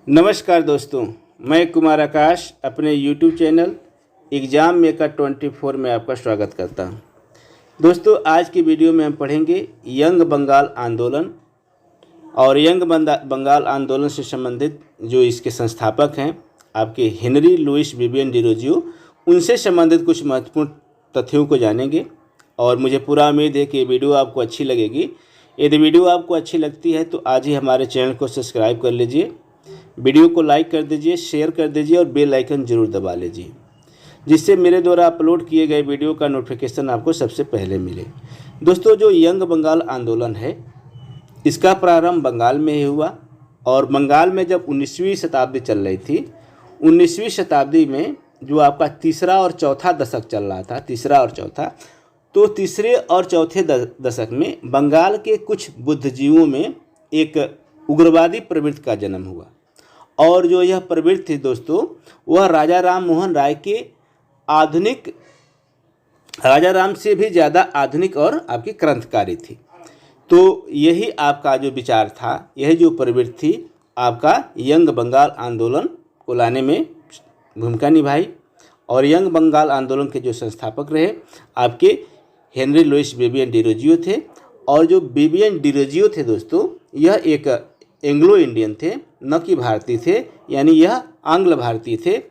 नमस्कार दोस्तों, मैं कुमार आकाश अपने YouTube चैनल एग्ज़ाम मेकर 24 में आपका स्वागत करता हूं। दोस्तों, आज की वीडियो में हम पढ़ेंगे यंग बंगाल आंदोलन और यंग बंगाल आंदोलन से संबंधित जो इसके संस्थापक हैं आपके हेनरी लुइस विवियन डिरोजियो, उनसे संबंधित कुछ महत्वपूर्ण तथ्यों को जानेंगे। और मुझे पूरा उम्मीद है कि ये वीडियो आपको अच्छी लगेगी। यदि वीडियो आपको अच्छी लगती है तो आज ही हमारे चैनल को सब्सक्राइब कर लीजिए, वीडियो को लाइक कर दीजिए, शेयर कर दीजिए और बेल आइकन जरूर दबा लीजिए, जिससे मेरे द्वारा अपलोड किए गए वीडियो का नोटिफिकेशन आपको सबसे पहले मिले। दोस्तों, जो यंग बंगाल आंदोलन है इसका प्रारंभ बंगाल में ही हुआ और बंगाल में जब 19वीं शताब्दी चल रही थी, 19वीं शताब्दी में जो आपका तीसरा और चौथा दशक चल रहा था, तीसरा और चौथा, तो तीसरे और चौथे दशक में बंगाल के कुछ बुद्धिजीवियों में एक उग्रवादी प्रवृत्ति का जन्म हुआ। और जो यह प्रवृत्ति थी दोस्तों, वह राजा राम मोहन राय के राजा राम से भी ज़्यादा आधुनिक और आपकी क्रांतिकारी थी। तो यही आपका जो विचार था, यही जो प्रवृत्ति थी, आपका यंग बंगाल आंदोलन को लाने में भूमिका निभाई। और यंग बंगाल आंदोलन के जो संस्थापक रहे आपके हेनरी लुइस विवियन डिरोजियो थे। और जो विवियन डिरोजियो थे दोस्तों, यह एक एंग्लो इंडियन थे, न कि भारतीय थे, यानी यह आंग्ल भारतीय थे,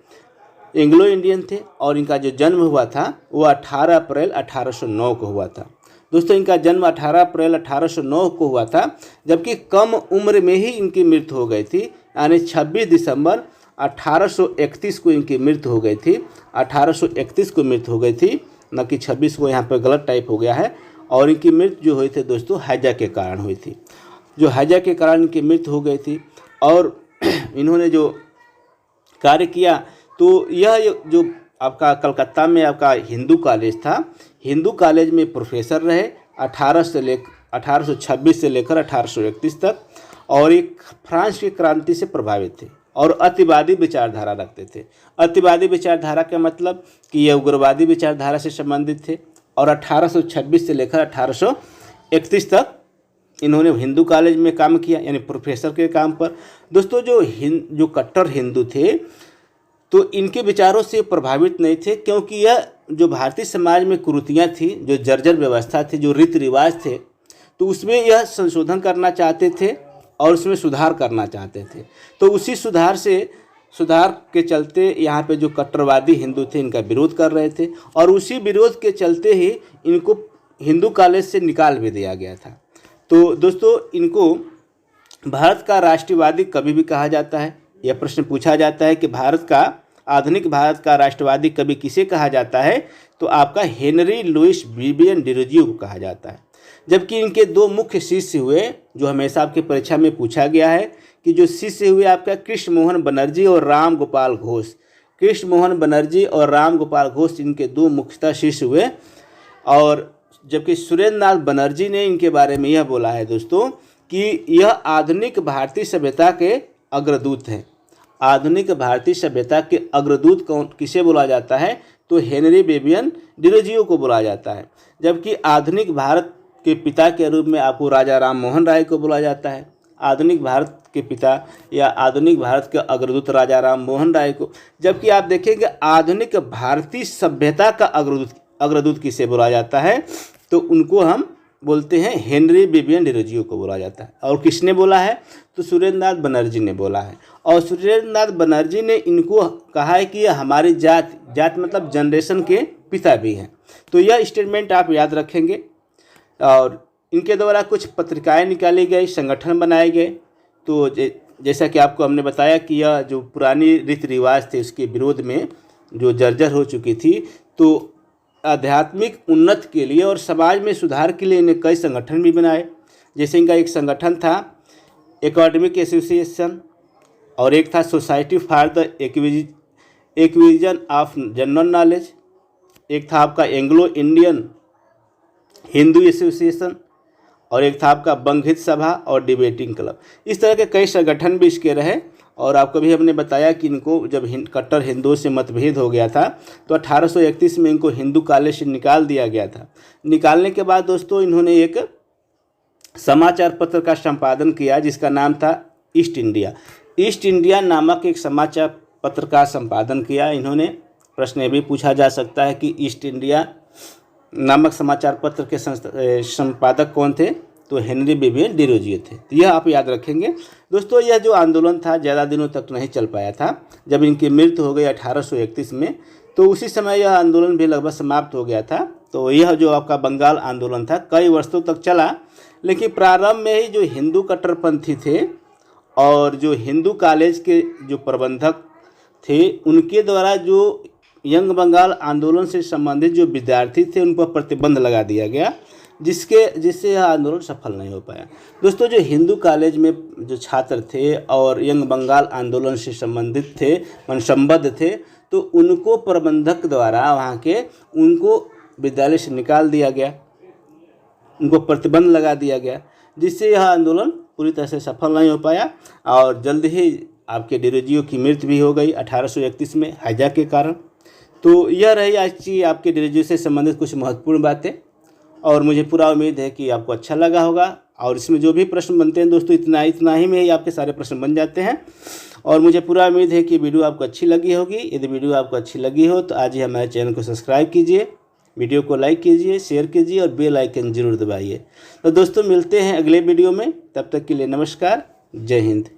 एंग्लो इंडियन थे। और इनका जो जन्म हुआ था वो 18 अप्रैल 1809 को हुआ था। दोस्तों, इनका जन्म 18 अप्रैल 1809 को हुआ था, जबकि कम उम्र में ही इनकी मृत्यु हो गई थी, यानी 26 दिसंबर 1831 को इनकी मृत्यु हो गई थी। 1831 को मृत्यु हो गई थी, न कि 26 को, यहाँ पर गलत टाइप हो गया है। और इनकी मृत्यु जो हुई थी दोस्तों, हैजा के कारण हुई थी। जो हैजा के कारण इनकी मृत्यु हो गई थी। और इन्होंने जो कार्य किया, तो यह जो आपका कलकत्ता में आपका हिंदू कॉलेज था, हिंदू कॉलेज में प्रोफेसर रहे 1826 से लेकर 1831 तक। और एक फ्रांस की क्रांति से प्रभावित थे और अतिवादी विचारधारा रखते थे। अतिवादी विचारधारा का मतलब कि यह उग्रवादी विचारधारा से संबंधित थे। और 1826 से लेकर 1831 तक इन्होंने हिंदू कॉलेज में काम किया, यानी प्रोफेसर के काम पर। दोस्तों, जो कट्टर हिंदू थे तो इनके विचारों से प्रभावित नहीं थे, क्योंकि यह जो भारतीय समाज में कुरीतियाँ थी, जो जर्जर व्यवस्था थी, जो रीति रिवाज थे, तो उसमें यह संशोधन करना चाहते थे और उसमें सुधार करना चाहते थे। तो उसी सुधार के चलते यहाँ पे जो कट्टरवादी हिंदू थे इनका विरोध कर रहे थे। और उसी विरोध के चलते ही इनको हिंदू कॉलेज से निकाल भी दिया गया था। तो दोस्तों, इनको भारत का राष्ट्रवादी कवि भी कहा जाता है। यह प्रश्न पूछा जाता है कि आधुनिक भारत का राष्ट्रवादी कवि किसे कहा जाता है, तो आपका हेनरी लुइस विवियन डिरोजियो को कहा जाता है। जबकि इनके दो मुख्य शिष्य हुए, जो हमेशा आपकी परीक्षा में पूछा गया है कि जो शिष्य हुए आपका कृष्ण मोहन बनर्जी और राम गोपाल घोष। कृष्ण मोहन बनर्जी और राम गोपाल घोष इनके दो मुख्यतः शिष्य हुए। और जबकि सुरेंद्र नाथ बनर्जी ने इनके बारे में यह बोला है दोस्तों कि यह आधुनिक भारतीय सभ्यता के अग्रदूत हैं। आधुनिक भारतीय सभ्यता के अग्रदूत किसे बोला जाता है, तो हेनरी विवियन डिरोजियो को बोला जाता है। जबकि आधुनिक भारत के पिता के रूप में आपको राजा राम मोहन राय को बोला जाता है। आधुनिक भारत के पिता या आधुनिक भारत के अग्रदूत राजा राम मोहन राय को। जबकि आप देखेंगे आधुनिक भारतीय सभ्यता का अग्रदूत किसे बोला जाता है, तो उनको हम बोलते हैं हेनरी विवियन डिरोजियो को बोला जाता है। और किसने बोला है, तो सुरेंद्र नाथ बनर्जी ने बोला है। और सुरेंद्र नाथ बनर्जी ने इनको कहा है कि यह हमारी जात मतलब जनरेशन के पिता भी हैं। तो यह स्टेटमेंट आप याद रखेंगे। और इनके द्वारा कुछ पत्रिकाएं निकाली गई, संगठन बनाए गए। तो जैसा कि आपको हमने बताया कि यह जो पुरानी रीति रिवाज थे उसके विरोध में जो जर्जर हो चुकी थी, तो आध्यात्मिक उन्नति के लिए और समाज में सुधार के लिए इन्हें कई संगठन भी बनाए। जैसे इनका एक संगठन था एकेडमिक एसोसिएशन, और एक था society for the acquisition of general knowledge, एक था आपका एंग्लो इंडियन हिंदू एसोसिएशन, और एक था आपका बंगहित सभा और डिबेटिंग क्लब। इस तरह के कई संगठन भी इसके रहे। और आपको भी हमने बताया कि इनको जब कट्टर हिंदुओं से मतभेद हो गया था तो 1831 में इनको हिंदू कॉलेज से निकाल दिया गया था। निकालने के बाद दोस्तों इन्होंने एक समाचार पत्र का संपादन किया जिसका नाम था ईस्ट इंडिया। ईस्ट इंडिया नामक एक समाचार पत्र का संपादन किया इन्होंने। प्रश्न ये भी पूछा जा सकता है कि ईस्ट इंडिया नामक समाचार पत्र के संपादक कौन थे, तो हेनरी विवियन डिरोजियो थे। तो यह आप याद रखेंगे। दोस्तों यह जो आंदोलन था ज़्यादा दिनों तक नहीं चल पाया था। जब इनकी मृत्यु हो गई 1831 में, तो उसी समय यह आंदोलन भी लगभग समाप्त हो गया था। तो यह जो आपका बंगाल आंदोलन था कई वर्षों तक चला, लेकिन प्रारंभ में ही जो हिंदू कट्टरपंथी थे और जो हिंदू कॉलेज के जो प्रबंधक थे उनके द्वारा जो यंग बंगाल आंदोलन से संबंधित जो विद्यार्थी थे उन पर प्रतिबंध लगा दिया गया, जिससे यह आंदोलन सफल नहीं हो पाया। दोस्तों जो हिंदू कॉलेज में जो छात्र थे और यंग बंगाल आंदोलन से संबंधित थे, संबद्ध थे, तो उनको प्रबंधक द्वारा वहाँ के उनको विद्यालय से निकाल दिया गया, उनको प्रतिबंध लगा दिया गया, जिससे यह आंदोलन पूरी तरह से सफल नहीं हो पाया। और जल्द ही आपके डिरोजियो की मृत्यु भी हो गई 1831 में हैजा के कारण। तो यह रही आज की आपके डिरोजियो से संबंधित कुछ महत्वपूर्ण बातें, और मुझे पूरा उम्मीद है कि आपको अच्छा लगा होगा। और इसमें जो भी प्रश्न बनते हैं दोस्तों इतना ही में ही आपके सारे प्रश्न बन जाते हैं। और मुझे पूरा उम्मीद है कि वीडियो आपको अच्छी लगी होगी। यदि वीडियो आपको अच्छी लगी हो तो आज ही हमारे चैनल को सब्सक्राइब कीजिए, वीडियो को लाइक कीजिए, शेयर कीजिए और बेल आइकन जरूर दबाइए। तो दोस्तों मिलते हैं अगले वीडियो में, तब तक के लिए नमस्कार, जय हिंद।